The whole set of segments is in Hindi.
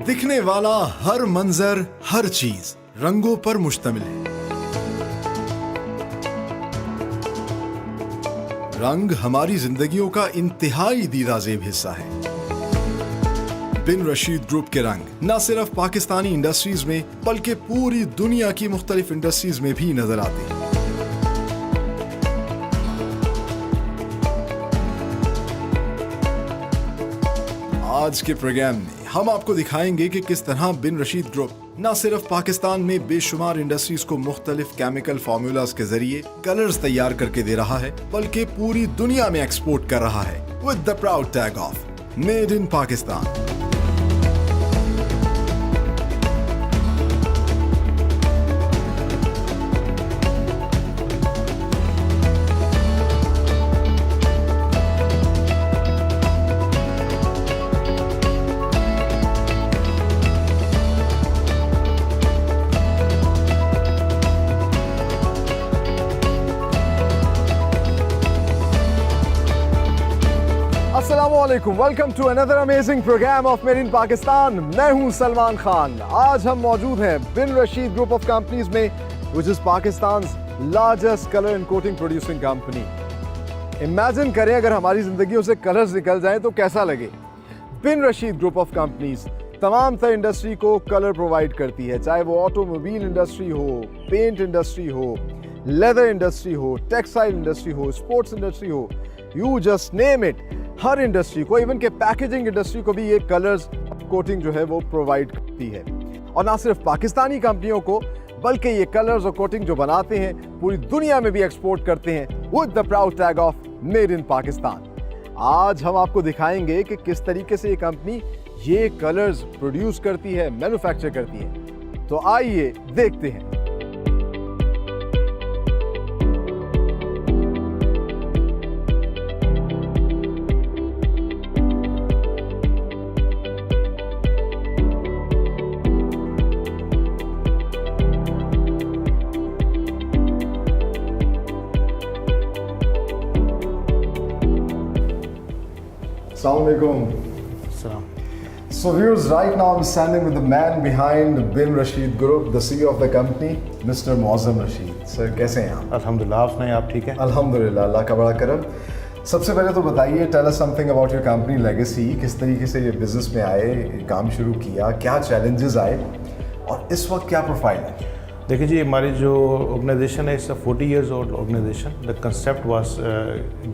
दिखने वाला हर मंजर, हर चीज रंगों पर मुश्तमिल है। रंग हमारी जिंदगियों का इंतहाई दीदाजेब हिस्सा है। बिन रशीद ग्रुप के रंग न सिर्फ पाकिस्तानी इंडस्ट्रीज में बल्कि पूरी दुनिया की मुख्तलिफ इंडस्ट्रीज में भी नजर आते हैं। आज के प्रोग्राम में हम आपको दिखाएंगे कि किस तरह बिन रशीद ग्रुप न सिर्फ पाकिस्तान में बेशुमार इंडस्ट्रीज को मुख्तलिफ केमिकल फार्मूलाज के जरिए कलर्स तैयार करके दे रहा है, बल्कि पूरी दुनिया में एक्सपोर्ट कर रहा है with the proud tag of made in Pakistan. अस्सलामुअलैकुम, welcome to another amazing program of made in Pakistan. मैं हूं सलमान खान। आज हम मौजूद हैं Bin Rashid group of companies में, which is Pakistan largest colour and coating producing company. Imagine करें अगर हमारी जिंदगियों से कलर्स निकल जाएं तो कैसा लगे। बिन रशीद ग्रुप ऑफ कंपनीज तमाम तरह इंडस्ट्री को कलर प्रोवाइड करती है, चाहे वो ऑटोमोबाइल इंडस्ट्री हो, पेंट इंडस्ट्री हो, लेदर इंडस्ट्री हो, टेक्सटाइल इंडस्ट्री हो, स्पोर्ट्स इंडस्ट्री हो, you just name it. Her industry को, इवन के पैकेजिंग इंडस्ट्री को भी ये कलर्स कोटिंग जो है वो प्रोवाइड करती है। और ना सिर्फ पाकिस्तानी कंपनियों को, बल्कि ये कलर्स और कोटिंग जो बनाते हैं पूरी दुनिया में भी एक्सपोर्ट करते हैं with the proud tag of made in Pakistan. आज हम आपको दिखाएंगे कि किस तरीके से ये कंपनी ये कलर्स प्रोड्यूस करती है, मैन्युफैक्चर करती है। तो आइए देखते हैं। Assalamualaikum. So viewers, right now I'm standing with the man behind Bin Rashid Group, the CEO of the company, Mr. Muazzam Rashid. Sir, कैसे हैं आप? अल्हम्दुलिल्लाह, आप सुनाइए, आप ठीक हैं? अल्हम्दुलिल्लाह, अल्लाह का बड़ा करम। सबसे पहले तो बताइए, tell us something about your company legacy, किस तरीके से ये बिजनेस में आए, काम शुरू किया, क्या चैलेंजेस आए और इस वक्त क्या प्रोफाइल है? देखिए जी, हमारी जो ऑर्गेनाइजेशन है, it's a 40 years old organisation. The concept was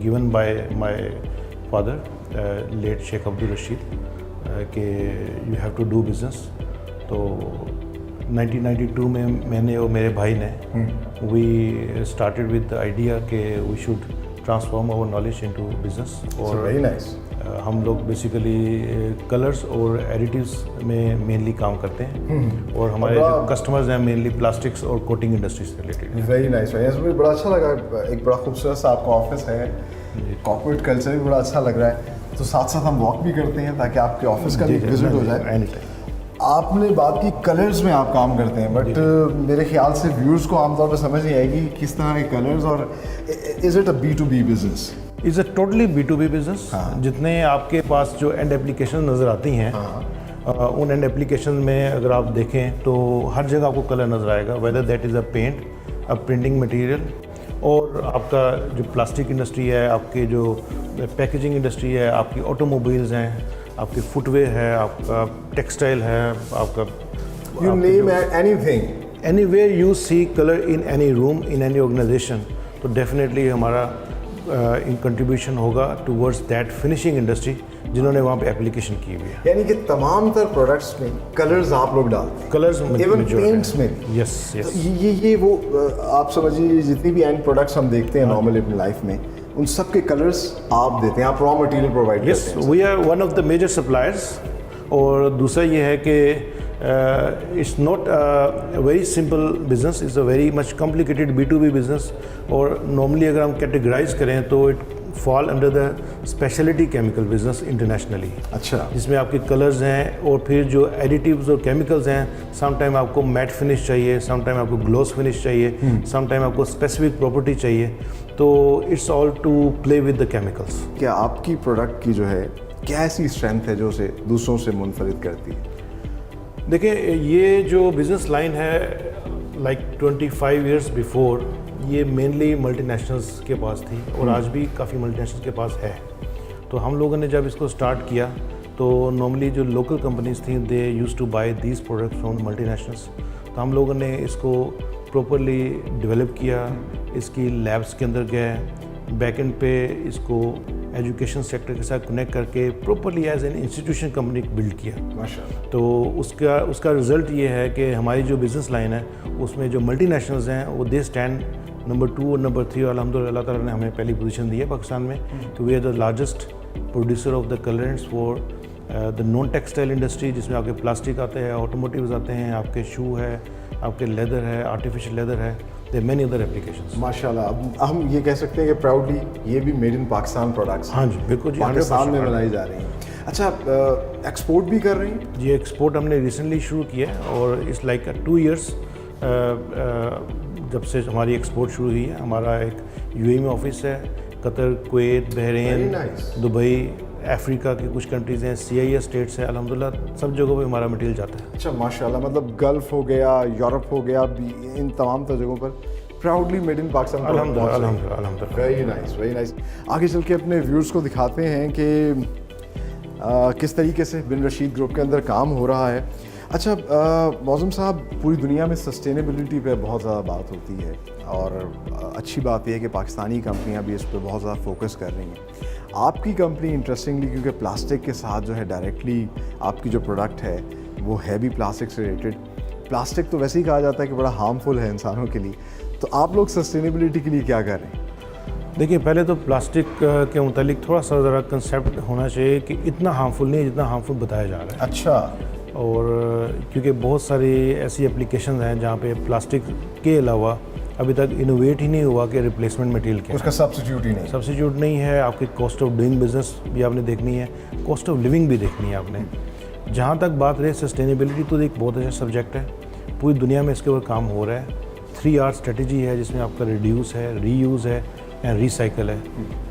given by my father, late Sheikh Abdul Rashid, कि you have to do business. तो 1992 में मैंने और मेरे भाई ने we started with the idea कि we should transform our knowledge into business. और वेरी नाइस। हम लोग बेसिकली कलर्स और एडिटिव्स में मेनली काम करते हैं और हमारे जो कस्टमर्स हैं मेनली प्लास्टिक्स और कोटिंग इंडस्ट्री से रिलेटेड। Very nice. मुझे बड़ा अच्छा लगा, एक बड़ा खूबसूरत सा आपका ऑफिस है, कॉर्पोरेट कल्चर भी बड़ा अच्छा लग रहा है। तो साथ साथ हम वॉक भी करते हैं ताकि आपके ऑफिस का भी विजिट हो जाए। आपने बात की कलर्स में आप काम करते हैं, बट मेरे ख्याल से व्यूअर्स को आमतौर पर समझ नहीं आएगी किस तरह के कलर्स, और is it a B2B business? Is a totally B2B business. जितने आपके पास जो एंड एप्लीकेशन नज़र आती हैं, उन एंड एप्लीकेशन में अगर आप देखें तो हर जगह आपको कलर नज़र आएगा, whether that is a paint, a printing material, और आपका जो प्लास्टिक इंडस्ट्री है, आपके जो पैकेजिंग इंडस्ट्री है, आपकी ऑटोमोबाइल्स हैं, आपके फुटवेयर है, आपका टेक्सटाइल है, आपका you name anything, anywhere you see colour in any room, in any organisation, तो डेफिनेटली हमारा इन कंट्रीब्यूशन होगा टूवर्ड्स दैट फिनिशिंग इंडस्ट्री जिन्होंने वहाँ पे एप्लीकेशन की हुई है। यानी कि तमाम तर प्रोडक्ट्स में कलर्स आप लोग डालते हैं, कलर्स इवन पेंट्स में भी। Yes yes. ये वो आप समझिए जितनी भी एंड प्रोडक्ट्स हम देखते हैं नॉर्मली अपनी लाइफ में, उन सब के कलर्स आप देते हैं, आप रॉ मटेरियल प्रोवाइड करते हैं। Yes, we are one of the major suppliers. और दूसरा ये है कि it's not a very simple business, it's a very much complicated B2B business. और नॉर्मली अगर हम कैटेगराइज करें तो it fall under the speciality chemical business internationally. अच्छा। जिसमें आपके कलर्स हैं और फिर जो एडिटिव्स और केमिकल्स हैं, सम टाइम आपको मैट फिनिश चाहिए, सम टाइम आपको ग्लोस फिनिश चाहिए, सम टाइम आपको स्पेसिफिक प्रॉपर्टी चाहिए। तो it's all to play with the chemicals. क्या आपकी प्रोडक्ट की जो है क्या ऐसी स्ट्रेंथ है जो उसे दूसरों से मुनफरिद करती है? देखिए, ये जो बिज़नेस लाइन है लाइक 25 इयर्स बिफोर, ये मेनली मल्टीनेशनल्स के पास थी और आज भी काफ़ी मल्टीनेशनल्स के पास है। तो हम लोगों ने जब इसको स्टार्ट किया तो नॉर्मली जो लोकल कंपनीज थी they use to buy these products from multinationals. तो हम लोगों ने इसको प्रॉपरली डेवलप किया, इसकी लैब्स के अंदर गए, बैकएंड पे इसको एजुकेशन सेक्टर के साथ कनेक्ट करके properly as an institution company build किया। माशाल्लाह। तो उसका रिज़ल्ट ये है कि हमारी जो बिज़नेस लाइन है उसमें जो मल्टीनेशनल्स हैं वो दे स्टैंड नंबर 2 और नंबर 3, और अल्हम्दुलिल्लाह अल्लाह ताला ने हमें पहली पोजीशन दी है पाकिस्तान में कि we are the largest producer of the colourants for the non textile industry, जिसमें आपके प्लास्टिक आते हैं, ऑटोमोटिव्स आते हैं, आपके शू है, आपके लेदर है, आर्टिफिशियल लेदर है, देयर मेनी अदर एप्लीकेशंस। माशाल्लाह। अब हम ये कह सकते हैं कि प्राउडली ये भी मेड इन पाकिस्तान प्रोडक्ट्स हाँ जी, बिल्कुल जी, पाकिस्तान में 100% बनाई जा रही हैं। अच्छा, एक्सपोर्ट भी कर रही हैं? जी, एक्सपोर्ट हमने रिसेंटली शुरू किया है और इट्स लाइक 2 इयर्स जब से हमारी एक्सपोर्ट शुरू हुई है। हमारा एक यूएई में ऑफिस है, Qatar, Kuwait, Bahrain, Very nice. Dubai, Africa की कुछ कंट्रीज़ हैं, CIS स्टेट्स हैं, अल्हम्दुलिल्लाह सब जगहों पे हमारा मटेरियल जाता है। अच्छा, माशाल्लाह। मतलब गल्फ हो गया, यूरोप हो गया, इन तमाम जगहों पर प्राउडली मेड इन पाकिस्तान। अल्हम्दुलिल्लाह, अल्हम्दुलिल्लाह, अल्हम्दुलिल्लाह। Very nice, very nice. आगे चल के अपने व्यूअर्स को दिखाते हैं कि किस तरीके से बिन रशीद ग्रुप के अंदर काम हो रहा है। अच्छा, मौज़म साहब, पूरी दुनिया में सस्टेनेबिलिटी पे बहुत ज़्यादा बात होती है और अच्छी बात यह है कि पाकिस्तानी कंपनियां भी इस पर बहुत ज़्यादा फोकस कर रही हैं। आपकी कंपनी इंटरेस्टिंगली, क्योंकि प्लास्टिक के साथ जो है डायरेक्टली आपकी जो प्रोडक्ट है वो है भी प्लास्टिक से रिलेटेड। प्लास्टिक तो वैसे ही कहा जाता है कि बड़ा हार्मफुल है इंसानों के लिए, तो आप लोग सस्टेनेबिलिटी के लिए क्या कर रहे हैं? देखिए, पहले तो प्लास्टिक के मुतालिक थोड़ा सा ज़रा कंसेप्ट होना चाहिए कि इतना हार्मफुल नहीं है जितना हार्मफुल बताया जा रहा है। अच्छा। और क्योंकि बहुत सारी ऐसी एप्लीकेशन हैं जहाँ पे प्लास्टिक के अलावा अभी तक इनोवेट ही नहीं हुआ कि रिप्लेसमेंट मटेरियल क्या उसका सब्स्टिट्यूट ही नहीं। सब्स्टिट्यूट नहीं है। आपकी कॉस्ट ऑफ डूइंग बिजनेस भी आपने देखनी है, कॉस्ट ऑफ लिविंग भी देखनी है आपने। जहाँ तक बात रहे सस्टेनेबिलिटी, तो एक बहुत अच्छा सब्जेक्ट है, पूरी दुनिया में इसके ऊपर काम हो रहा है। 3R स्ट्रेटजी है जिसमें आपका रिड्यूस है, रीयूज़ है एंड रिसाइकल है।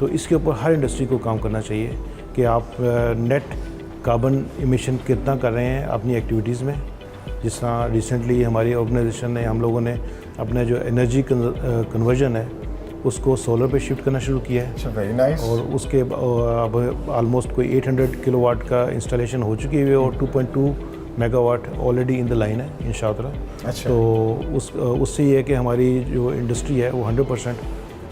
तो इसके ऊपर हर इंडस्ट्री को काम करना चाहिए कि आप नेट कार्बन इमिशन कितना कर रहे हैं अपनी एक्टिविटीज़ में। जिस तरह रिसेंटली हमारी ऑर्गेनाइजेशन ने, हम लोगों ने अपने जो एनर्जी कन्वर्जन है उसको सोलर पे शिफ्ट करना शुरू किया है। अच्छा, वेरी नाइस। और उसके अब ऑलमोस्ट कोई 800 किलोवाट का इंस्टॉलेशन हो चुकी है और 2.2 megawatt already in the line है इंशाअल्लाह। अच्छा। तो उससे ये है कि हमारी जो इंडस्ट्री है वो 100%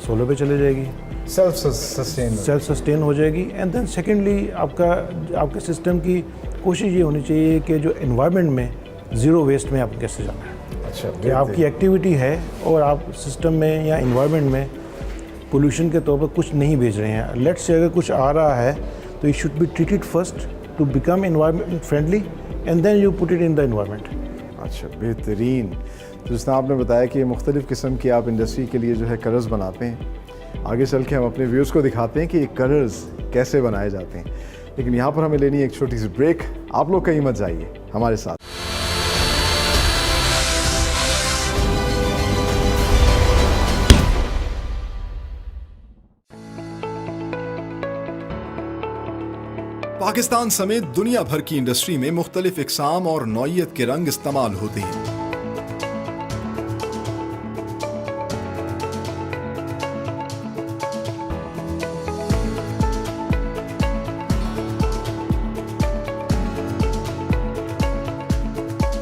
सोलर पे चले जाएगी, सेल्फ सस्टेन हो जाएगी। एंड देन सेकेंडली आपके सिस्टम की कोशिश ये होनी चाहिए कि जो एनवायरनमेंट में ज़ीरो वेस्ट में आपको कैसे जाना है। अच्छा, कि आपकी एक्टिविटी है और आप सिस्टम में या इन्वायरमेंट में पोल्यूशन के तौर पर कुछ नहीं भेज रहे हैं। लेट्स से अगर कुछ आ रहा है तो it should be treated first to become environment friendly and then you put it in the environment. अच्छा, बेहतरीन। तो जिस तरह आपने बताया कि मुख्तलिफ़ किस्म की आप इंडस्ट्री के लिए जो है कलर्स बनाते हैं, आगे चल के हम अपने व्यूअर्स को दिखाते हैं कि ये कलर्स कैसे बनाए जाते हैं। लेकिन यहाँ पर हमें लेनी है एक छोटी सी ब्रेक। आप लोग कहीं मत जाइए, हमारे साथ। पाकिस्तान समेत दुनिया भर की इंडस्ट्री में मुख्तलिफ इकसाम और नौइयत के रंग इस्तेमाल होते हैं।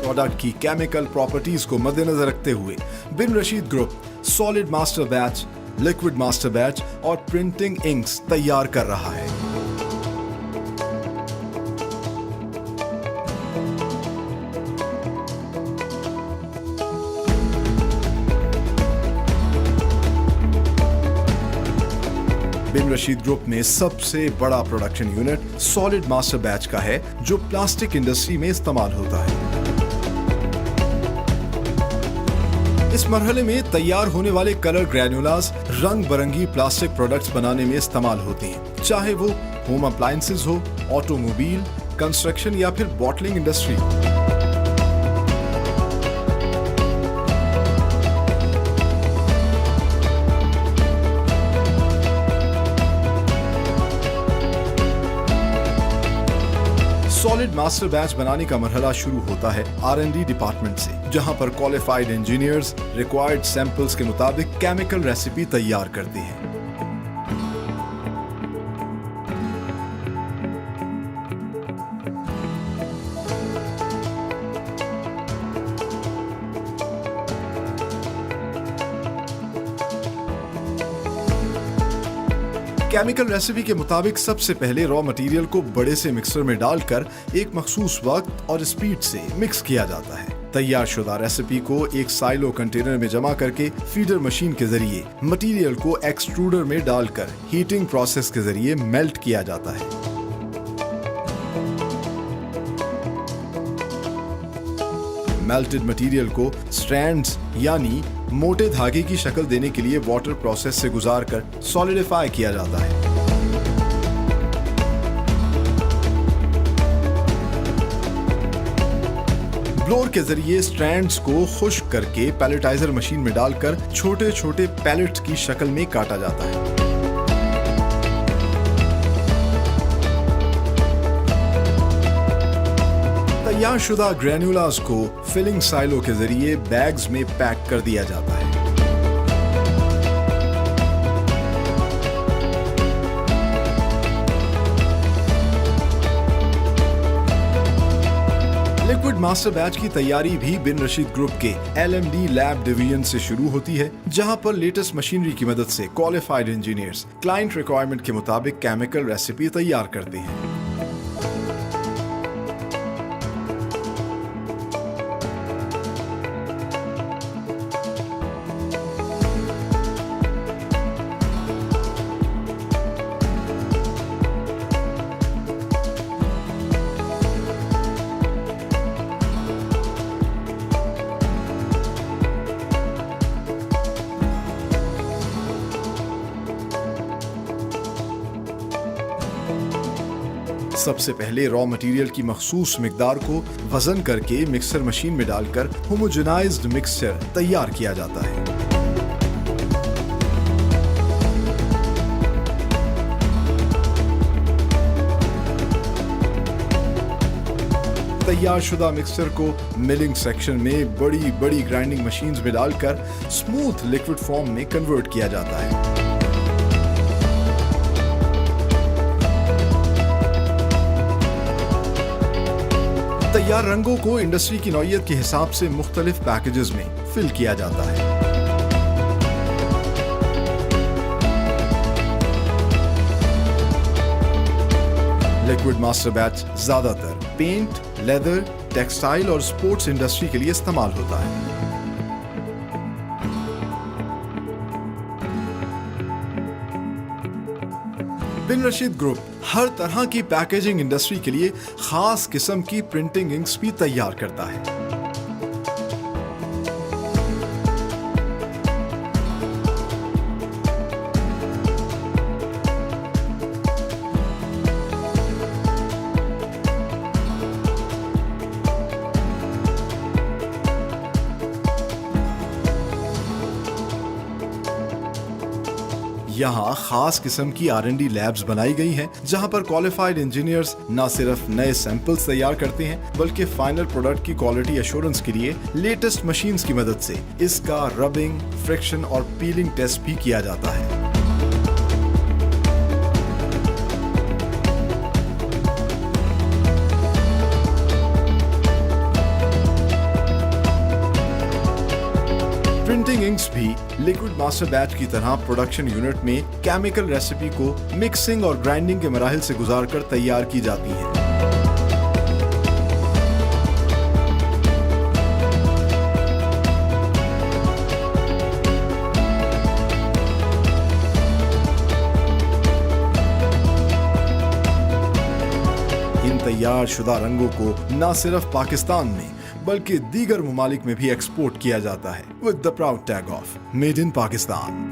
प्रोडक्ट की केमिकल प्रॉपर्टीज को मद्देनजर रखते हुए Bin Rashid group solid master batch, liquid master batch और प्रिंटिंग इंक्स तैयार कर रहा है। बिन रशीद ग्रुप में सबसे बड़ा production unit solid master batch का है, जो प्लास्टिक इंडस्ट्री में इस्तेमाल होता है। इस मरहले में तैयार होने वाले कलर ग्रैन्युलास रंग बिरंगी प्लास्टिक प्रोडक्ट्स बनाने में इस्तेमाल होते हैं, चाहे वो होम अप्लायंसेस हो, ऑटोमोबाइल, कंस्ट्रक्शन या फिर bottling industry. Solid master batch बनाने का मरहला शुरू होता है R&D डिपार्टमेंट से, जहां पर क्वालिफाइड इंजीनियर्स रिक्वायर्ड सैंपल्स के मुताबिक केमिकल रेसिपी तैयार करते हैं। केमिकल रेसिपी के मुताबिक सबसे पहले रॉ मटेरियल को बड़े से मिक्सर में डालकर एक मखसूस वक्त और स्पीड से मिक्स किया जाता है। तैयार शुदा रेसिपी को एक साइलो कंटेनर में जमा करके फीडर मशीन के जरिए मटेरियल को एक्सट्रूडर में डालकर हीटिंग प्रोसेस के जरिए मेल्ट किया जाता है। मेल्टेड मटेरियल को स्ट्रैंड्स यानी मोटे धागे की शक्ल देने के लिए वाटर प्रोसेस से गुजारकर सॉलिडिफाई किया जाता है। ब्लोअर के जरिए स्ट्रैंड्स को खुश्क करके पैलेटाइजर मशीन में डालकर छोटे छोटे पैलेट्स की शक्ल में काटा जाता है। तैयार शुदा ग्रेन्युलास को फिलिंग साइलो के जरिए बैग्स में पैक कर दिया जाता है। लिक्विड मास्टर बैच की तैयारी भी बिन रशीद ग्रुप के LMD लैब डिवीजन से शुरू होती है, जहां पर लेटेस्ट मशीनरी की मदद से क्वालिफाइड इंजीनियर्स क्लाइंट रिक्वायरमेंट के मुताबिक केमिकल रेसिपी तैयार करते हैं। सबसे पहले रॉ मटेरियल की मखसूस मिकदार को वजन करके मिक्सर मशीन में डालकर होमोजेनाइज्ड मिक्सचर तैयार किया जाता है। तैयार शुदा मिक्सचर को मिलिंग सेक्शन में बड़ी बड़ी ग्राइंडिंग मशीन्स में डालकर स्मूथ लिक्विड फॉर्म में कन्वर्ट किया जाता है। तैयार रंगों को इंडस्ट्री की नौइयत के हिसाब से मुख्तलिफ पैकेजेस में फिल किया जाता है। लिक्विड मास्टर बैच ज्यादातर पेंट, लेदर, टेक्सटाइल और स्पोर्ट्स इंडस्ट्री के लिए इस्तेमाल होता है। बिन रशीद ग्रुप हर तरह की पैकेजिंग इंडस्ट्री के लिए खास किस्म की प्रिंटिंग इंक्स भी तैयार करता है। यहाँ खास किस्म की R&D लैब्स बनाई गई हैं, जहाँ पर क्वालिफाइड इंजीनियर्स न सिर्फ नए सैंपल्स तैयार करते हैं, बल्कि फाइनल प्रोडक्ट की क्वालिटी एश्योरेंस के लिए लेटेस्ट मशीन्स की मदद से इसका रबिंग, फ्रिक्शन और पीलिंग टेस्ट भी किया जाता है। प्रिंटिंग इंक्स भी लिक्विड मास्टर बैच की तरह प्रोडक्शन यूनिट में केमिकल रेसिपी को मिक्सिंग और ग्राइंडिंग के मराहिल से गुजारकर तैयार की जाती है। इन तैयार शुदा रंगों को न सिर्फ पाकिस्तान में बल्कि दीगर ममालिक में भी एक्सपोर्ट किया जाता है with the proud tag of made in Pakistan.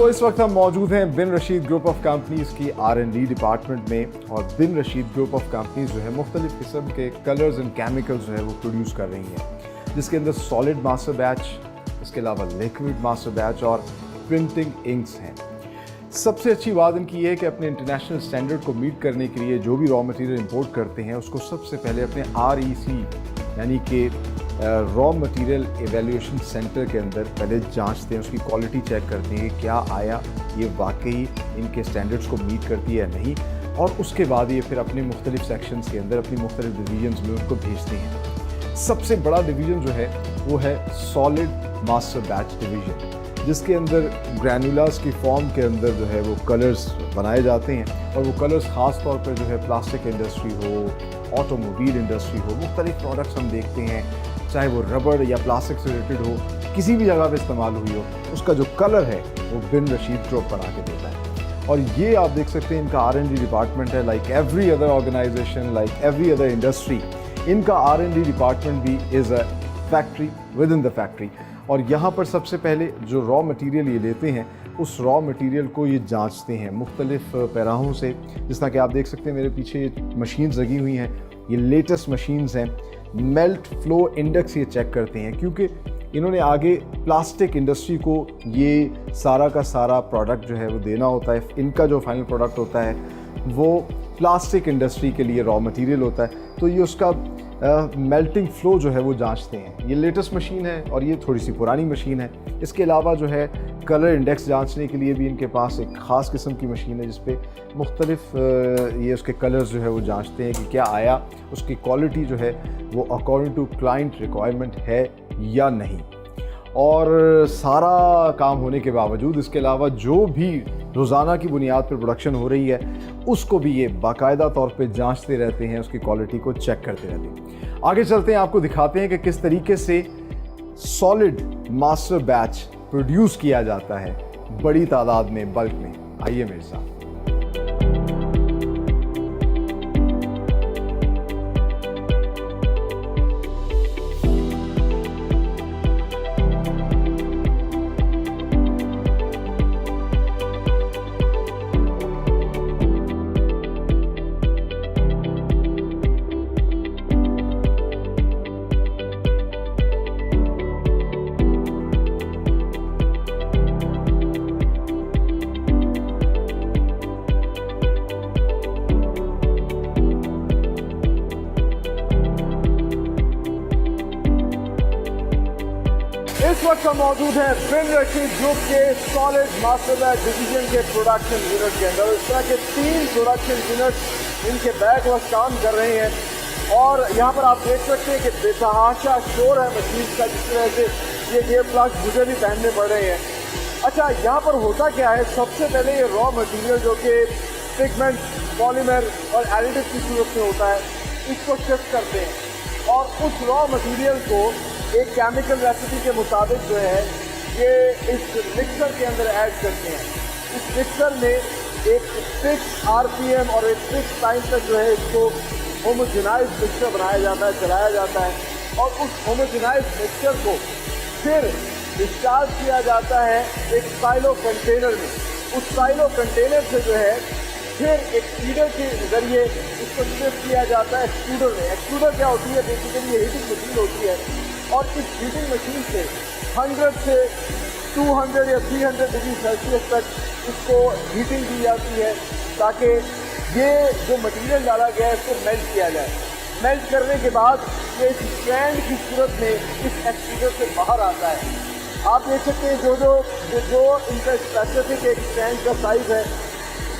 इस वक्त हम मौजूद हैं Bin Rashid group of companies की R&D डिपार्टमेंट में, और बिन रशीद ग्रुप ऑफ कंपनीज जो है मुख्तलिफ किस्म के कलर्स एंड केमिकल्स जो है वो प्रोड्यूस कर रही हैं। जिसके अंदर सॉलिड मास्टर बैच, इसके अलावा लिक्विड मास्टर बैच और प्रिंटिंग इंक्स हैं। सबसे अच्छी बात इनकी ये है कि अपने इंटरनेशनल स्टैंडर्ड को मीट करने के लिए जो भी रॉ मटेरियल इंपोर्ट करते हैं उसको सबसे पहले अपने REC यानी कि रॉ मटेरियल एवेल्यूएशन सेंटर के अंदर पहले जांचते हैं, उसकी क्वालिटी चेक करते हैं कि क्या आया, ये वाकई इनके स्टैंडर्ड्स को मीट करती है या नहीं, और उसके बाद ये फिर अपने मुख्तलिफ सेक्शंस के अंदर अपनी मुख्तलिफ डिवीजन्स में उनको भेजते हैं। सबसे बड़ा डिवीज़न जो है वो है सॉलिड मास्टर बैच डिवीज़न, जिसके अंदर ग्रैनुलास की फॉर्म के अंदर जो है वो कलर्स बनाए जाते हैं, और वो कलर्स ख़ास तौर पर जो है प्लास्टिक इंडस्ट्री हो, ऑटोमोबाइल इंडस्ट्री हो, मुख्तलिफ प्रोडक्ट्स हम देखते हैं, चाहे वो रबड़ या प्लास्टिक से रिलेटेड हो, किसी भी जगह पे इस्तेमाल हुई हो, उसका जो कलर है वो बिन रशीद ग्रुप बना के देता है। और ये आप देख सकते हैं इनका R&D डिपार्टमेंट है। Like every other organisation, like every other industry, इनका R&D डिपार्टमेंट भी is a factory within the factory. और यहाँ पर सबसे पहले जो रॉ मटेरियल ये लेते हैं, उस रॉ मटेरियल को ये जांचते हैं मुख्तलिफ पैराहों से। जिस तरह कि आप देख सकते हैं मेरे पीछे ये मशीन्स लगी हुई हैं, ये लेटेस्ट मशीन्स हैं। मेल्ट फ्लो इंडेक्स ये चेक करते हैं, क्योंकि इन्होंने आगे प्लास्टिक इंडस्ट्री को ये सारा का सारा प्रोडक्ट जो है वो देना होता है। इनका जो फाइनल प्रोडक्ट होता है वो प्लास्टिक इंडस्ट्री के लिए रॉ मटेरियल होता है, तो ये उसका मेल्टिंग फ़्लो जो है वो जांचते हैं। ये लेटेस्ट मशीन है और ये थोड़ी सी पुरानी मशीन है। इसके अलावा जो है कलर इंडेक्स जांचने के लिए भी इनके पास एक ख़ास किस्म की मशीन है, जिस पे मुख्तलिफ ये उसके कलर्स जो है वो जांचते हैं कि क्या आया, उसकी क्वालिटी जो है वो अकॉर्डिंग टू क्लाइंट रिक्वायरमेंट है या नहीं। और सारा काम होने के बावजूद इसके अलावा जो भी रोज़ाना की बुनियाद पर प्रोडक्शन हो रही है उसको भी ये बाकायदा तौर पे जांचते रहते हैं, उसकी क्वालिटी को चेक करते रहते हैं। आगे चलते हैं, आपको दिखाते हैं कि किस तरीके से सॉलिड मास्टर बैच प्रोड्यूस किया जाता है बड़ी तादाद में, बल्क में। आइए मेरे साथ। इस वक्त हम मौजूद हैं बिन रशीद ग्रुप के सॉलिड मास्टर बैच डिवीजन के प्रोडक्शन यूनिट के अंदर। इस तरह के 3 प्रोडक्शन यूनिट इनके बैक वक्त काम कर रहे हैं, और यहाँ पर आप देख सकते हैं कि बेतहाशा शोर है मशीन का, जिस तरह से ये ईयर प्लग्स मुझे भी पहनने पड़ रहे हैं। अच्छा, यहाँ पर होता क्या है, सबसे पहले ये रॉ मटीरियल जो कि पिगमेंट, पॉलीमर और एडिटिव की सूरत में होता है, इसको शिफ्ट करते हैं, और उस रॉ मटीरियल को एक केमिकल रेसिपी के मुताबिक जो है ये इस मिक्सर के अंदर ऐड करते हैं। इस मिक्सर में एक फिक्स RPM और एक फिक्स टाइम तक जो है इसको होमोजेनाइज मिक्सर बनाया जाता है, चलाया जाता है, और उस होमोजेनाइज मिक्सर को फिर डिस्चार्ज किया जाता है एक साइलो कंटेनर में। उस साइलो कंटेनर से जो है फिर एक फीडर के जरिए इसको शिफ्ट किया जाता है एक्सट्रूडर में। एक्सट्रूडर क्या होती है, बेसिकली ये हीटिंग मशीन होती है, और इस हीटिंग मशीन से 100 से 200 या 300 डिग्री सेल्सियस तक इसको हीटिंग दी जाती है, ताकि ये जो मटेरियल डाला गया है इसको मेल्ट किया जाए। मेल्ट करने के बाद ये इस स्ट्रैंड की सूरत में इस एक्सट्रूडर से बाहर आता है। आप देख सकते हैं जो इनका स्पेसिफिक एक स्ट्रैंड का साइज़ है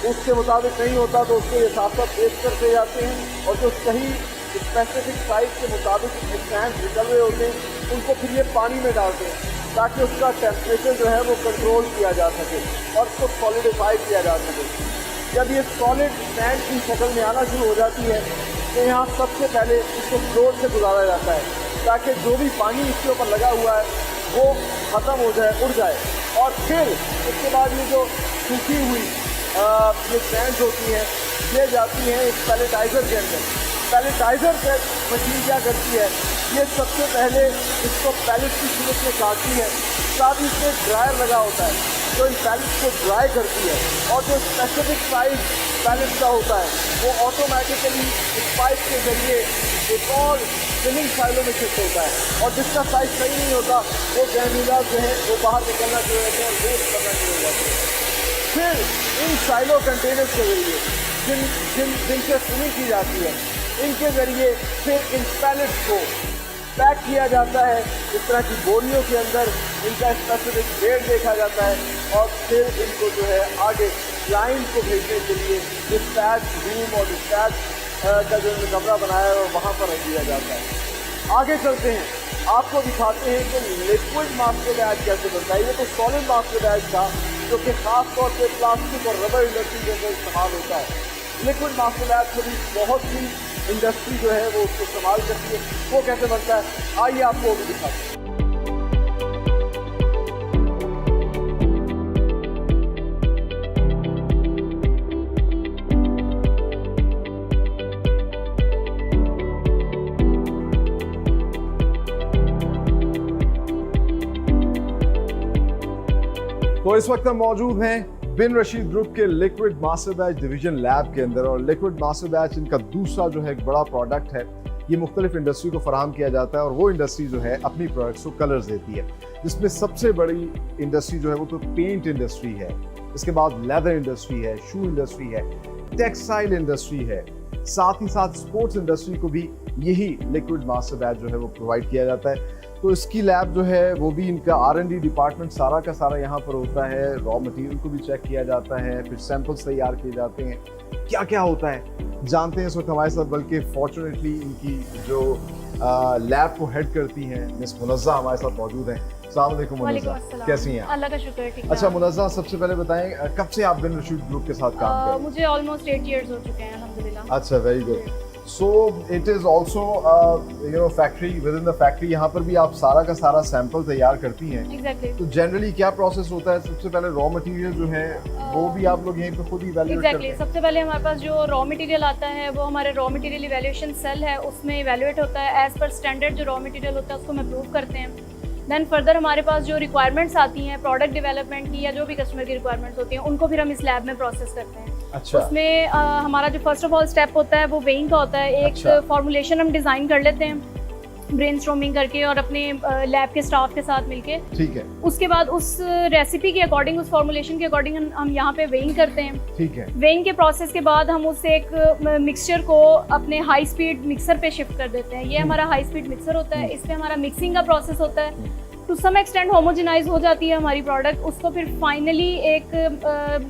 उसके मुताबिक नहीं होता तो उसको ये साफ साफ पेश करते जाते हैं, और जो सही स्पेसिफिक साइज के मुताबिक स्ट्रैंड निकल रहे होते हैं उनको फिर ये पानी में डालते हैं, ताकि उसका टेम्परेचर जो है वो कंट्रोल किया जा सके और उसको सॉलिडिफाई किया जा सके। जब ये सॉलिड स्टैंड की शक्ल में आना शुरू हो जाती है तो यहाँ सबसे पहले इसको फ्लोर से गुजारा जाता है, ताकि जो भी पानी इसके ऊपर लगा हुआ है वो ख़त्म हो जाए, उड़ जाए, और फिर उसके बाद ये जो सूखी हुई ये स्टैंड होती हैं ये जाती हैं एक पैलेटाइज़र के अंदर। पैलेटाइज़र पे मशीन क्या करती है, ये सबसे पहले इसको पैलेट की सूरत में काटती है, साथ ही इसमें ड्रायर लगा होता है। जो इन पैलेट्स को ड्राई करती है, और जो स्पेसिफिक साइज पैलेट का होता है वो ऑटोमेटिकली इस पाइप के जरिए एक और स्पिनिंग साइलों में शिफ्ट होता है, और जिसका साइज सही नहीं होता वो गैमीला जो है वो बाहर निकलना शुरू होते हैं और वेस्ट करना शुरू हो जाते हैं। फिर इन साइलो कंटेनर्स के जरिए जिनसे स्पिनिंग की जाती है, इनके जरिए फिर इन पैलेट्स को पैक किया जाता है इस तरह की बोरियों के अंदर, इनका स्पेसिफिक वेट देखा जाता है, और फिर इनको जो है आगे क्लाइंट को भेजने के लिए डिस्पैच रूम और डिस्पैच का जो कमरा बनाया है वहाँ पर रख दिया जाता है। आगे चलते हैं, आपको दिखाते हैं कि लिक्विड मास्टर बैच कैसे बनता है। ये तो सॉलिड मास्टर बैच था जो कि खास तौर पर प्लास्टिक और रबर इंडस्ट्री के अंदर इस्तेमाल होता है। लिक्विड मास्टर बैच में भी बहुत सी इंडस्ट्री जो है वो उसको इस्तेमाल करती है। वो कैसे बनता है, आइए आपको वो भी दिखाते हैं। तो इस वक्त हम मौजूद हैं बिन रशीद ग्रुप के liquid master batch division lab के अंदर, और लिक्विड मास्टर बैच इनका दूसरा जो है एक बड़ा प्रोडक्ट है। ये मुख्तलिफ इंडस्ट्री को फराहम किया जाता है, और वो इंडस्ट्री जो है अपनी प्रोडक्ट्स को कलर्स देती है, जिसमें सबसे बड़ी इंडस्ट्री जो है वो तो पेंट इंडस्ट्री है, इसके बाद लेदर इंडस्ट्री है, शू इंडस्ट्री है, टेक्सटाइल इंडस्ट्री है, साथ ही साथ स्पोर्ट्स इंडस्ट्री को भी यही लिक्विड मास्टर बैच जो है वो प्रोवाइड किया जाता है। तो इसकी लैब जो है वो भी, इनका R&D डिपार्टमेंट सारा का सारा यहाँ पर होता है। रॉ मटेरियल को भी चेक किया जाता है, फिर सैंपल्स तैयार किए जाते हैं। क्या क्या होता है जानते हैं इस वक्त हमारे साथ, बल्कि फॉर्चुनेटली इनकी जो लैब को हेड करती हैं मिस मुनज़्ज़ा हमारे साथ मौजूद हैं। अस्सलाम वालेकुम मुनज़्ज़ा, कैसी हैं आप? अल्लाह का शुक्र है, ठीक है। अच्छा मुनज़्ज़ा, सबसे पहले बताएं कब से आप बिन रशीद ग्रुप के साथ काम कर रहे हैं? मुझे ऑलमोस्ट 8 इयर्स हो चुके हैं अल्हम्दुलिल्लाह। अच्छा, very good. So it is also factory, within the factory यहाँ पर भी आप सारा का सारा सैंपल तैयार करती हैं। एग्जैक्टली। तो जनरली क्या प्रोसेस होता है? सबसे पहले रॉ मटेरियल जो है वो भी आप लोग यहीं पे खुद ही इवैल्यूएट करते हैं? सबसे पहले हमारे पास जो रॉ मटेरियल आता है वो हमारे रॉ मटेरियल इवैल्यूएशन सेल है, उसमें इवैल्यूएट होता है एज पर स्टैंडर्ड। जो रॉ मटेरियल होता है उसको हम अप्रूव करते हैं। देन फर्दर हमारे पास जो रिक्वायरमेंट्स आती हैं प्रोडक्ट डेवलपमेंट की, या जो भी कस्टमर की रिक्वायरमेंट्स होती हैं, उनको फिर हम इस लैब में प्रोसेस करते हैं। अच्छा। उसमें हमारा जो फर्स्ट ऑफ ऑल स्टेप होता है वो वेइंग का होता है। एक फॉर्मुलेशन हम डिज़ाइन कर लेते हैं ब्रेनस्टॉर्मिंग करके और अपने लैब के स्टाफ के साथ मिलके। ठीक है। उसके बाद उस रेसिपी के अकॉर्डिंग, उस फॉर्मुलेशन के अकॉर्डिंग हम यहाँ पे वेइंग करते हैं। ठीक है। वेइंग के प्रोसेस के बाद हम उससे एक मिक्सचर को अपने हाई स्पीड मिक्सर पे शिफ्ट कर देते हैं। ये हमारा हाई स्पीड मिक्सर होता है। इससे हमारा मिक्सिंग का प्रोसेस होता है। टू सम एक्सटेंट होमोजेनाइज हो जाती है हमारी प्रोडक्ट। उसको फिर फाइनली एक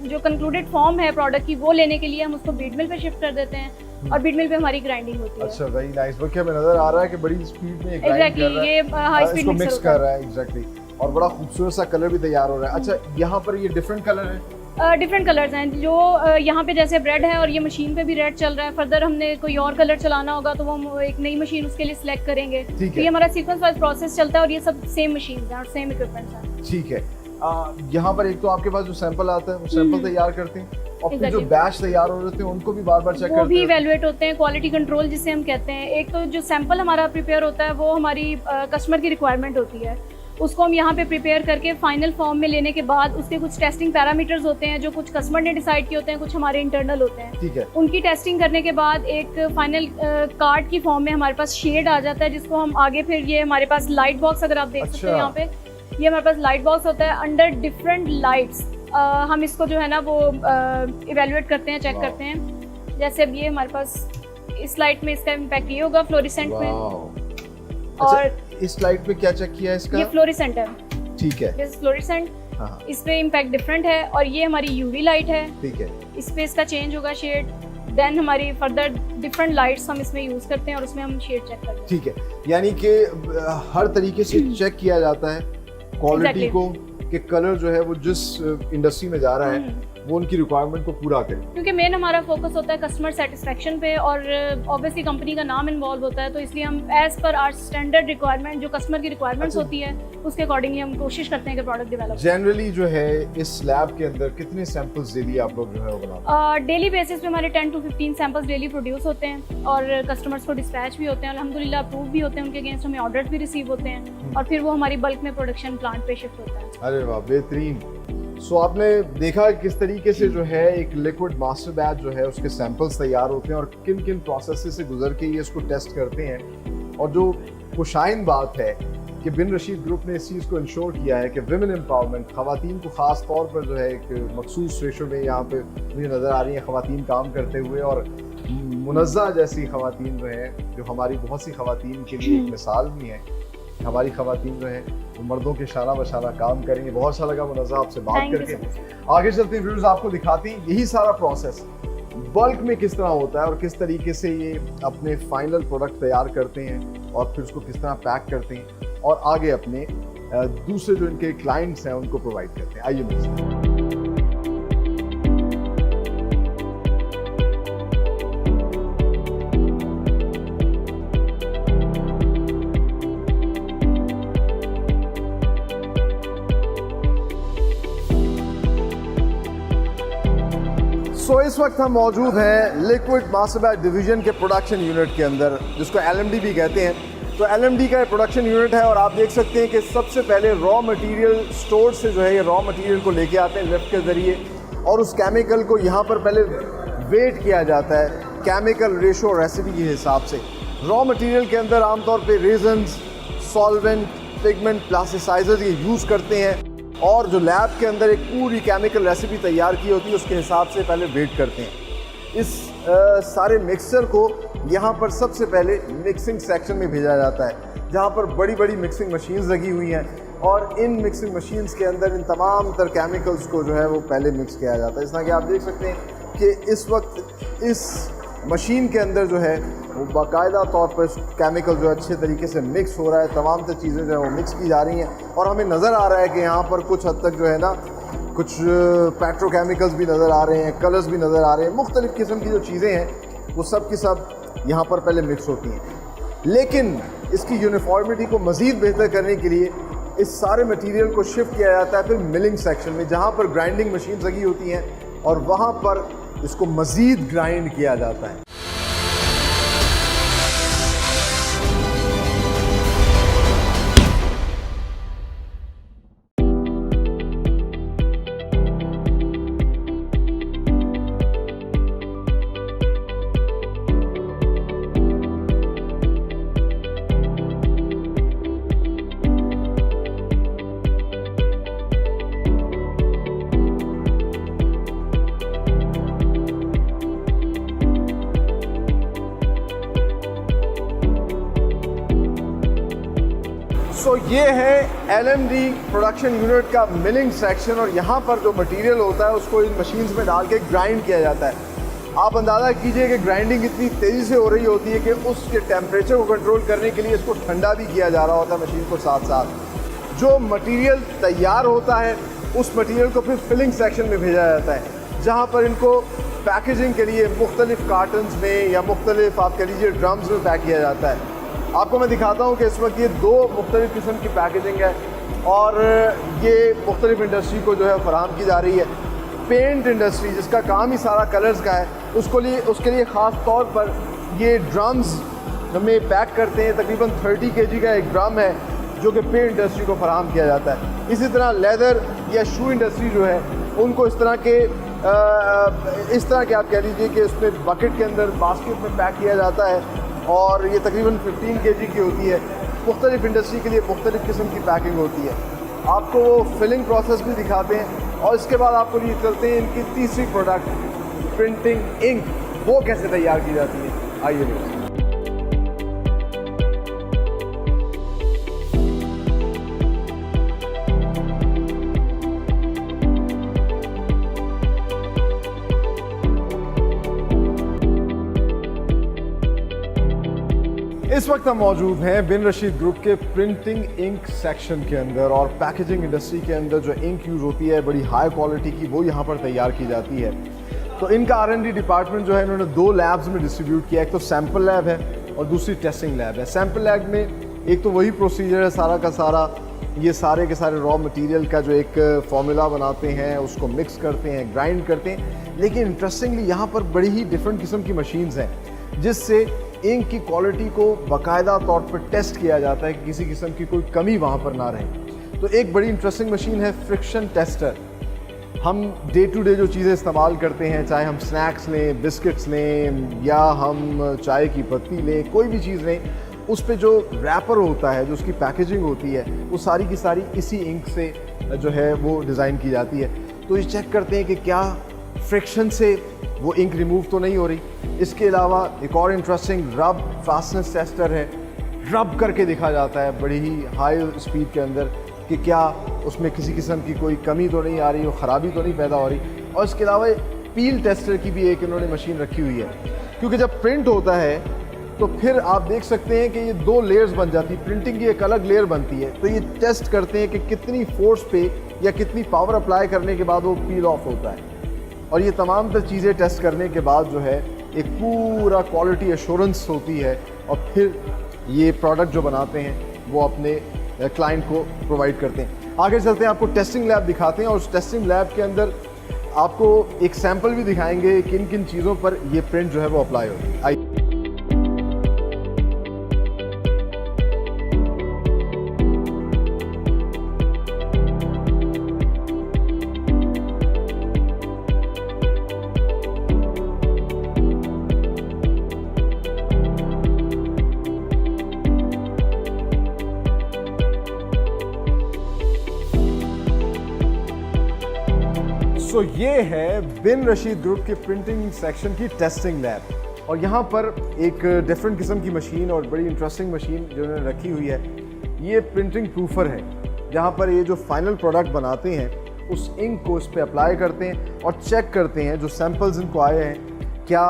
जो कंक्लूडेड फॉर्म है प्रोडक्ट की वो लेने के लिए हम उसको बीट मिल पे शिफ्ट कर देते हैं, और बीट मिल पे हमारी ग्राइंडिंग होती है। अच्छा, वेरी नाइस। वो क्या नजर आ रहा है कि बड़ी स्पीड में ग्राइंड कर रहा है। ये हाई स्पीड मिक्स कर रहा है। एग्जैक्टली। और बड़ा खूबसूरत सा कलर भी तैयार हो रहा है। अच्छा, यहाँ पर ये डिफरेंट कलर है? डिफरेंट कलर्स हैं। जो यहाँ पे जैसे रेड है और ये मशीन पे भी रेड चल रहा है। फर्दर हमने कोई और कलर चलाना होगा तो वो हम एक नई मशीन उसके लिए सिलेक्ट करेंगे। तो ये हमारा सीक्वेंस वाइज प्रोसेस चलता है, और ये सब सेम मशीन हैं और सेम इक्विपमेंट्स हैं। ठीक है। यहाँ पर एक तो आपके पास जो सैंपल आता है वो सैंपल तैयार करते हैं, और फिर जो बैच तैयार हो रहे थे उनको भी बार बार चेक करते हैं। वो भी इवैल्यूएट होते हैं, क्वालिटी कंट्रोल जिसे हम कहते हैं। एक तो जो सैंपल हमारा प्रिपेयर होता है वो हमारी कस्टमर की रिक्वायरमेंट होती है, उसको हम यहाँ पे प्रिपेयर करके फाइनल फॉर्म में लेने के बाद उसके कुछ टेस्टिंग पैरामीटर्स होते हैं जो कुछ कस्टमर ने डिसाइड किए होते हैं, कुछ हमारे इंटरनल होते हैं। ठीक है। उनकी टेस्टिंग करने के बाद एक फाइनल कार्ड की फॉर्म में हमारे पास शेड आ जाता है, जिसको हम आगे फिर ये हमारे पास लाइट बॉक्स, अगर आप देख सकते हैं यहाँ पे, ये हमारे पास लाइट बॉक्स होता है। अंडर डिफरेंट लाइट्स हम इसको जो है ना वो इवेल्युएट करते हैं, चेक करते हैं। जैसे अब ये हमारे पास इस लाइट में इसका इम्पैक्ट ये होगा फ्लोरिसेंट में। और इस लाइट पे क्या चेक किया है इसका? ये फ्लोरिसेंट है। ठीक है। This fluorescent. इस पे इम्पैक्ट डिफरेंट है। और ये हमारी यूवी लाइट है। ठीक है। इस पे इसका चेंज होगा शेड। देन हमारी फर्दर डिफरेंट लाइट्स हम इसमें यूज करते हैं और उसमें हम शेड चेक करते हैं। ठीक है, यानी कि हर तरीके से चेक किया जाता है क्वालिटी को, कि कलर जो है वो जिस इंडस्ट्री में जा रहा है वो उनकी रिक्वायरमेंट को पूरा करे। क्योंकि मेन हमारा फोकस होता है कस्टमर सेटिस्फेक्शन पे, और ऑब्वियसली कंपनी का नाम इन्वॉल्व होता है, तो इसलिए हम as per our standard requirement जो कस्टमर की रिक्वायरमेंट्स होती है उसके अकॉर्डिंगली हम कोशिश करते हैं कि प्रोडक्ट डेवलप। जनरली जो है इस लैब के अंदर कितने सैंपल्स डेली आप लोग जो है वो बनाते हैं? डेली बेसिस पे हमारे 10 to 15 सैंपल्स डेली प्रोड्यूस होते हैं, और कस्टमर्स को डिस्पैच भी होते हैं। अल्हम्दुलिल्लाह अप्रूव भी होते हैं, उनके अगेंस्ट हमें ऑर्डर्स भी रिसीव होते हैं, और फिर वो हमारी बल्क में प्रोडक्शन प्लांट पे शिफ्ट होता है। अरे वाह, बेहतरीन। सो आपने देखा किस तरीके से जो है एक लिक्विड मास्टर बैच जो है उसके सैंपल्स तैयार होते हैं और किन किन प्रोसेस से गुजर के ये इसको टेस्ट करते हैं। और जो खुशाइन बात है कि बिन रशीद ग्रुप ने इस चीज़ को इंश्योर किया है कि विमेन एम्पावरमेंट, ख़वातीन को ख़ास तौर पर जो है एक मखसूस रेशो में यहाँ पे मुझे नज़र आ रही हैं ख़वातीन काम करते हुए, और मुनज़्ज़ा जैसी ख़वातीन जो हैं, जो हमारी बहुत सी ख़वातीन के लिए एक मिसाल भी हैं। हमारी ख़वातीन जो हैं वो मर्दों के शाना बशाना काम करेंगे। बहुत अच्छा लगा मुनज़्ज़ा आपसे बात करके। आगे चलते हैं, व्यूअर्स आपको दिखाते हैं यही सारा प्रोसेस बल्क में किस तरह होता है और किस तरीके से ये अपने फाइनल प्रोडक्ट तैयार करते हैं और फिर उसको किस तरह पैक करते हैं और आगे अपने दूसरे जो इनके क्लाइंट्स हैं उनको प्रोवाइड करते हैं। आइए मिलते हैं। सो इस वक्त हम मौजूद हैं लिक्विड मास्टर बैच डिवीजन के प्रोडक्शन यूनिट के अंदर, जिसको LMD भी कहते हैं। तो LMD का प्रोडक्शन यूनिट है और आप देख सकते हैं कि सबसे पहले रॉ मटेरियल स्टोर से जो है ये रॉ मटेरियल को लेके आते हैं लिफ्ट के ज़रिए, और उस केमिकल को यहाँ पर पहले वेट किया जाता है केमिकल रेशो रेसिपी के हिसाब से। रॉ मटेरियल के अंदर आमतौर पे रेजन्स, सॉल्वेंट, पिगमेंट, प्लास्टिसाइजर्स ये यूज़ करते हैं, और जो लैब के अंदर एक पूरी केमिकल रेसिपी तैयार की होती है उसके हिसाब से पहले वेट करते हैं। इस सारे मिक्सचर को यहाँ पर सबसे पहले मिक्सिंग सेक्शन में भेजा जाता है, जहाँ पर बड़ी बड़ी मिक्सिंग मशीन्स लगी हुई हैं, और इन मिक्सिंग मशीन्स के अंदर इन तमाम तर केमिकल्स को जो है वो पहले मिक्स किया जाता है। इस तरह कि आप देख सकते हैं कि इस वक्त इस मशीन के अंदर जो है वो बाकायदा तौर पर केमिकल जो अच्छे तरीके से मिक्स हो रहा है, तमाम तर चीज़ें जो है वो मिक्स की जा रही हैं, और हमें नज़र आ रहा है कि यहाँ पर कुछ हद तक जो है ना कुछ पेट्रोकेमिकल्स भी नज़र आ रहे हैं, कलर्स भी नज़र आ रहे हैं, मुख्तलिफ़ किस्म की जो चीज़ें हैं वो सब की सब यहाँ पर पहले मिक्स होती हैं। लेकिन इसकी यूनिफॉर्मिटी को मज़ीद बेहतर करने के लिए इस सारे मटीरियल को शिफ्ट किया जाता है फिर मिलिंग सेक्शन में, जहाँ पर ग्राइंडिंग मशीन लगी होती हैं, और वहाँ पर इसको मज़ीद ग्राइंड किया जाता है। सो ये है LMD प्रोडक्शन यूनिट का मिलिंग सेक्शन, और यहाँ पर जो मटेरियल होता है उसको इन मशीन्स में डाल के ग्राइंड किया जाता है। आप अंदाज़ा कीजिए कि ग्राइंडिंग इतनी तेज़ी से हो रही होती है कि उसके टेम्परेचर को कंट्रोल करने के लिए इसको ठंडा भी किया जा रहा होता है मशीन को साथ साथ। जो मटीरियल तैयार होता है उस मटीरियल को फिर फिलिंग सेक्शन में भेजा जाता है, जहाँ पर इनको पैकेजिंग के लिए मुख्तलिफ़ कार्टन्स में या मुख्तलिफ़ आप कह लीजिए ड्रम्स में पैक किया जाता है। आपको मैं दिखाता हूँ कि इस वक्त ये दो मुख्तलिफ़ किस्म की पैकेजिंग है, और ये मुख्तलिफ़ इंडस्ट्री को जो है फराहम की जा रही है। पेंट इंडस्ट्री जिसका काम ही सारा कलर्स का है, उसके लिए ख़ास तौर पर ये ड्रम्स में पैक करते हैं। तकरीबन 30 kg का एक ड्रम है जो कि पेंट इंडस्ट्री को फराहम किया जाता है। इसी तरह लेदर या शू इंडस्ट्री जो है उनको इस तरह के आप कह लीजिए कि उसमें बकेट के अंदर बास्केट में पैक किया जाता है, और ये तकरीबन 15 kg की होती है। मुख्तलिफ़ इंडस्ट्री के लिए मुख्तलिफ़ किस्म की पैकिंग होती है। आपको वो फिलिंग प्रोसेस भी दिखाते हैं, और इसके बाद आपको लिए चलते हैं इनकी तीसरी प्रोडक्ट प्रिंटिंग इंक, वो कैसे तैयार की जाती है। आइए देखिए। इस वक्त हम मौजूद हैं बिन रशीद ग्रुप के प्रिंटिंग इंक सेक्शन के अंदर, और पैकेजिंग इंडस्ट्री के अंदर जो इंक यूज़ होती है बड़ी हाई क्वालिटी की, वो यहाँ पर तैयार की जाती है। तो इनका R&D डिपार्टमेंट जो है इन्होंने 2 लैब्स में डिस्ट्रीब्यूट किया। एक तो सैम्पल लैब है और दूसरी टेस्टिंग लैब है। सैम्पल लैब में एक तो वही प्रोसीजर है सारा का सारा, ये सारे के सारे रॉ मटेरियल का जो एक फार्मूला बनाते हैं, उसको मिक्स करते हैं, ग्राइंड करते हैं। लेकिन इंटरेस्टिंगली यहाँ पर बड़ी ही डिफरेंट किस्म की मशीन्स हैं जिससे इंक की क्वालिटी को बाकायदा तौर पर टेस्ट किया जाता है कि किसी किस्म की कोई कमी वहाँ पर ना रहे। तो एक बड़ी इंटरेस्टिंग मशीन है फ्रिक्शन टेस्टर। हम डे टू डे जो चीज़ें इस्तेमाल करते हैं, चाहे हम स्नैक्स लें, बिस्किट्स लें या हम चाय की पत्ती लें, कोई भी चीज़ लें, उस पे जो रैपर होता है, जो उसकी पैकेजिंग होती है, वो सारी की सारी इसी इंक से जो है वो डिज़ाइन की जाती है। तो ये चेक करते हैं कि क्या फ्रिक्शन से वो इंक रिमूव तो नहीं हो रही। इसके अलावा एक और इंटरेस्टिंग रब फास्टनेस टेस्टर है, रब करके देखा जाता है बड़ी ही हाई स्पीड के अंदर कि क्या उसमें किसी किस्म की कोई कमी तो नहीं आ रही, वो ख़राबी तो नहीं पैदा हो रही। और इसके अलावा पील टेस्टर की भी एक इन्होंने मशीन रखी हुई है, क्योंकि जब प्रिंट होता है तो फिर आप देख सकते हैं कि ये 2 लेयर्स बन जाती है, प्रिंटिंग की एक अलग लेयर बनती है। तो ये टेस्ट करते हैं कि कितनी फोर्स पे या कितनी पावर अप्लाई करने के बाद वो पील ऑफ होता है। और ये तमाम तर चीज़ें टेस्ट करने के बाद जो है एक पूरा क्वालिटी एश्योरेंस होती है, और फिर ये प्रोडक्ट जो बनाते हैं वो अपने क्लाइंट को प्रोवाइड करते हैं। आगे चलते हैं, आपको टेस्टिंग लैब दिखाते हैं, और उस टेस्टिंग लैब के अंदर आपको एक सैंपल भी दिखाएंगे किन किन चीज़ों पर ये प्रिंट जो है वो अप्लाई होती है। आइए। सो ये है बिन रशीद ग्रुप के प्रिंटिंग सेक्शन की टेस्टिंग लैब, और यहाँ पर एक डिफरेंट किस्म की मशीन और बड़ी इंटरेस्टिंग मशीन जो उन्होंने रखी हुई है, ये प्रिंटिंग प्रूफर है, जहाँ पर ये जो फाइनल प्रोडक्ट बनाते हैं उस इंक को इस पर अप्लाई करते हैं और चेक करते हैं जो सैम्पल्स इनको आए हैं, क्या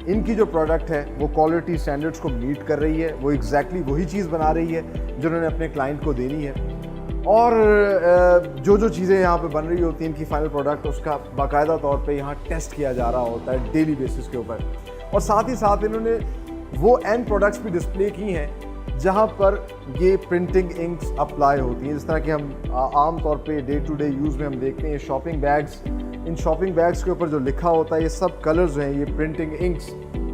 इनकी जो प्रोडक्ट है वो क्वालिटी स्टैंडर्ड्स को मीट कर रही है, वो एग्जैक्टली वही चीज़ बना रही है जो उन्होंने अपने क्लाइंट को देनी है। और जो जो चीज़ें यहाँ पे बन रही होती हैं इनकी फाइनल प्रोडक्ट, उसका बाकायदा तौर पे यहाँ टेस्ट किया जा रहा होता है डेली बेसिस के ऊपर। और साथ ही साथ इन्होंने वो एंड प्रोडक्ट्स भी डिस्प्ले की हैं जहाँ पर ये प्रिंटिंग इंक्स अप्लाई होती हैं, जिस तरह कि हम आम तौर पे डे टू डे यूज़ में हम देखते हैं शॉपिंग बैग्स। इन शॉपिंग बैग्स के ऊपर जो लिखा होता है, ये सब कलर्स जो हैं, ये प्रिंटिंग इंक्स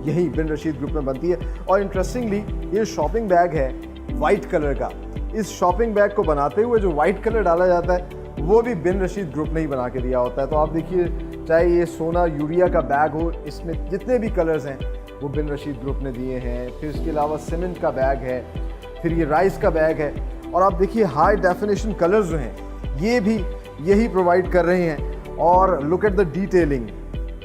यही बिन रशीद ग्रुप में बनती है। और इंटरेस्टिंगली ये शॉपिंग बैग है वाइट कलर का। इस शॉपिंग बैग को बनाते हुए जो वाइट कलर डाला जाता है वो भी बिन रशीद ग्रुप ने ही बना के दिया होता है। तो आप देखिए, चाहे ये सोना यूरिया का बैग हो, इसमें जितने भी कलर्स हैं वो बिन रशीद ग्रुप ने दिए हैं। फिर इसके अलावा सीमेंट का बैग है, फिर ये राइस का बैग है, और आप देखिए हाई डेफिनेशन कलर्स जो हैं ये भी यही प्रोवाइड कर रहे हैं। और look at the detailing,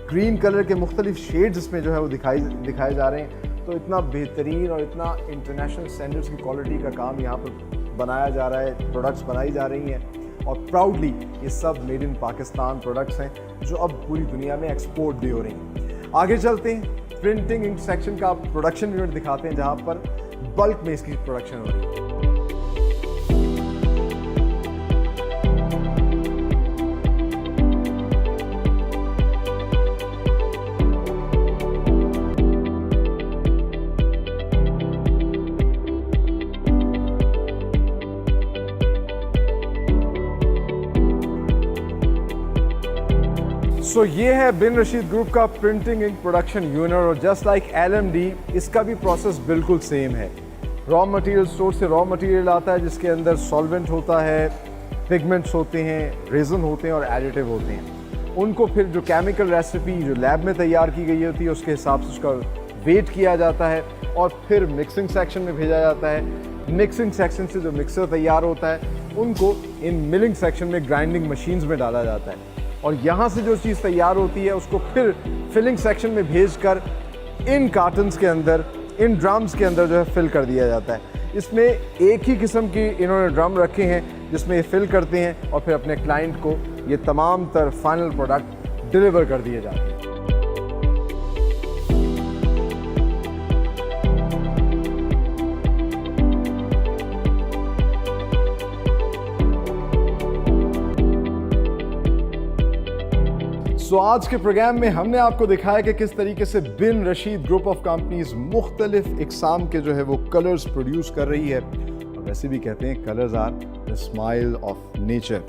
green colour के मुख्तलिफ शेड्स इसमें जो है वो दिखाए जा रहे हैं। तो इतना बेहतरीन और इतना इंटरनेशनल स्टैंडर्ड्स की क्वालिटी का काम यहाँ पर बनाया जा रहा है, प्रोडक्ट्स बनाई जा रही हैं, और प्राउडली ये सब मेड इन पाकिस्तान प्रोडक्ट्स हैं जो अब पूरी दुनिया में एक्सपोर्ट भी हो रही हैं। आगे चलते हैं, प्रिंटिंग इंक सेक्शन का प्रोडक्शन यूनिट दिखाते हैं जहाँ पर बल्क में इसकी प्रोडक्शन हो रही है। सो ये है बिन रशीद ग्रुप का प्रिंटिंग इंक प्रोडक्शन यूनिट, और जस्ट लाइक LMD इसका भी प्रोसेस बिल्कुल सेम है। रॉ मटेरियल स्टोर से रॉ मटेरियल आता है जिसके अंदर सॉल्वेंट होता है, पिगमेंट्स होते हैं, रेजन होते हैं और एडिटिव होते हैं। उनको फिर जो केमिकल रेसिपी जो लैब में तैयार की गई होती है उसके हिसाब से उसका वेट किया जाता है और फिर मिक्सिंग सेक्शन में भेजा जाता है। मिक्सिंग सेक्शन से जो मिक्सर तैयार होता है उनको इन मिलिंग सेक्शन में ग्राइंडिंग मशीन्स में डाला जाता है, और यहाँ से जो चीज़ तैयार होती है उसको फिर फिलिंग सेक्शन में भेजकर इन कार्टन्स के अंदर, इन ड्रम्स के अंदर जो है फिल कर दिया जाता है। इसमें एक ही किस्म की इन्होंने ड्रम रखे हैं जिसमें ये फिल करते हैं और फिर अपने क्लाइंट को ये तमाम तर फाइनल प्रोडक्ट डिलीवर कर दिए जाते हैं। सो आज के प्रोग्राम में हमने आपको दिखाया कि किस तरीके से बिन रशीद ग्रुप ऑफ कंपनीज मुख्तलिफ इकसाम के जो है वो कलर्स प्रोड्यूस कर रही है, और वैसे भी कहते हैं colours are the smile of nature.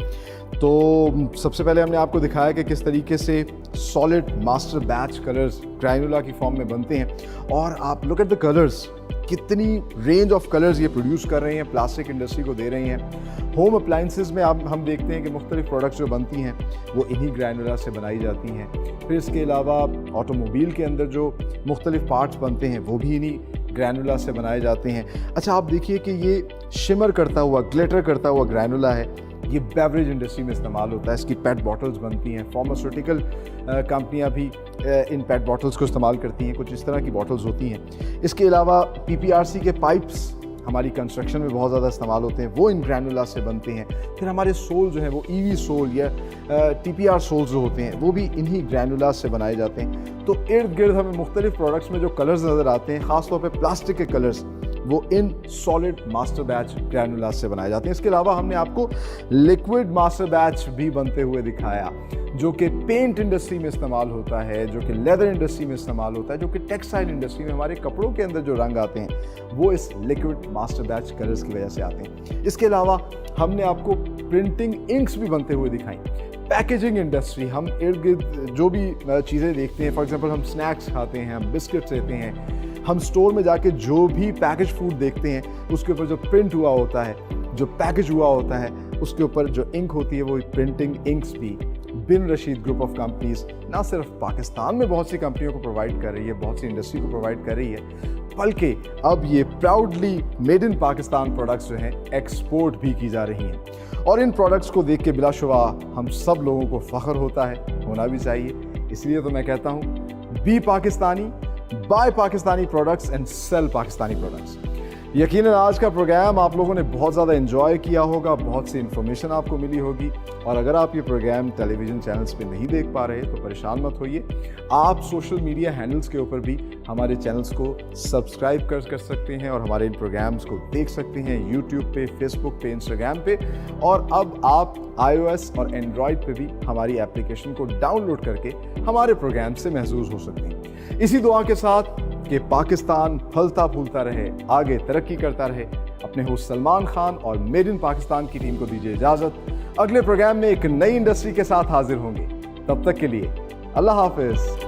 तो सबसे पहले हमने आपको दिखाया कि किस तरीके से सॉलिड मास्टर बैच कलर्स ग्रैनुला की फॉर्म में बनते हैं, और आप लुक एट द कलर्स, कितनी रेंज ऑफ कलर्स ये प्रोड्यूस कर रहे हैं, प्लास्टिक इंडस्ट्री को दे रहे हैं। होम अप्लाइंसेस में आप हम देखते हैं कि मुख्तलिफ प्रोडक्ट्स जो बनती हैं वो इन्हीं ग्रैनुला से बनाई जाती हैं। फिर इसके अलावा ऑटोमोबाइल के अंदर जो मुख्तलिफ पार्ट्स बनते हैं वो भी इन्हीं ग्रैनुला से बनाए जाते हैं। अच्छा, आप देखिए कि ये शिमर करता हुआ, ग्लिटर करता हुआ ग्रैनुला है, ये बेवरेज इंडस्ट्री में इस्तेमाल होता है। इसकी पेट बॉटल्स बनती हैं, फार्मास्यूटिकल कंपनियां भी इन पेट बॉटल्स को इस्तेमाल करती हैं, कुछ इस तरह की बॉटल्स होती हैं। इसके अलावा PPRC के पाइप्स हमारी कंस्ट्रक्शन में बहुत ज़्यादा इस्तेमाल होते हैं, वो इन ग्रैनुला से बनते हैं। फिर हमारे सोल जो है वो EV सोल या TPR सोल्स जो होते हैं वो भी इन्हीं ग्रैनुला से बनाए जाते हैं। तो इर्द गिर्द हमें मुख्तलिफ प्रोडक्ट्स में जो कलर्स नज़र आते हैं, ख़ासतौर पे प्लास्टिक के कलर्स, वो इन सॉलिड मास्टर बैच ग्रैनुला से बनाए जाते हैं। इसके अलावा हमने आपको लिक्विड मास्टर बैच भी बनते हुए दिखाया, जो कि पेंट इंडस्ट्री में इस्तेमाल होता है, जो कि लेदर इंडस्ट्री में इस्तेमाल होता है, जो कि टेक्सटाइल इंडस्ट्री में हमारे कपड़ों के अंदर जो रंग आते हैं वो इस लिक्विड मास्टर बैच कलर्स की वजह से आते हैं। इसके अलावा हमने आपको प्रिंटिंग इंक्स भी बनते हुए दिखाई। पैकेजिंग इंडस्ट्री, हम इर्द गिर्द जो भी चीज़ें देखते हैं, फॉर एग्जांपल हम स्नैक्स खाते हैं, हम बिस्किट्स लेते हैं, हम स्टोर में जाके जो भी पैकेज फूड देखते हैं उसके ऊपर जो प्रिंट हुआ होता है, जो पैकेज हुआ होता है, उसके ऊपर जो इंक होती है वो प्रिंटिंग इंक्स भी बिन रशीद ग्रुप ऑफ कंपनीज ना सिर्फ पाकिस्तान में बहुत सी कंपनियों को प्रोवाइड कर रही है, बहुत सी इंडस्ट्री को प्रोवाइड कर रही है, बल्कि अब ये proudly made in Pakistan products जो हैं एक्सपोर्ट भी की जा रही हैं। और इन प्रोडक्ट्स को देख के बिलाशुबा हम सब लोगों को फ़ख्र होता है, होना भी चाहिए। इसलिए तो मैं कहता हूँ, be Pakistani, buy Pakistani products and sell Pakistani products. यकीनन आज का प्रोग्राम आप लोगों ने बहुत ज़्यादा एंजॉय किया होगा, बहुत सी इन्फॉर्मेशन आपको मिली होगी। और अगर आप ये प्रोग्राम टेलीविज़न चैनल्स पे नहीं देख पा रहे तो परेशान मत होइए, आप सोशल मीडिया हैंडल्स के ऊपर भी हमारे चैनल्स को सब्सक्राइब कर सकते हैं और हमारे इन प्रोग्राम्स को देख सकते हैं यूट्यूब पे, फेसबुक पे, इंस्टाग्राम पे। और अब आप iOS और एंड्रॉयड पे भी हमारी एप्लीकेशन को डाउनलोड करके हमारे प्रोग्राम से महसूस हो सकते हैं। इसी दुआ के साथ कि पाकिस्तान फलता फूलता रहे, आगे तरक्की करता रहे, अपने होस्ट सलमान खान और मेड इन पाकिस्तान की टीम को दीजिए इजाज़त। अगले प्रोग्राम में एक नई इंडस्ट्री के साथ हाजिर होंगे। तब तक के लिए अल्लाह हाफिज़।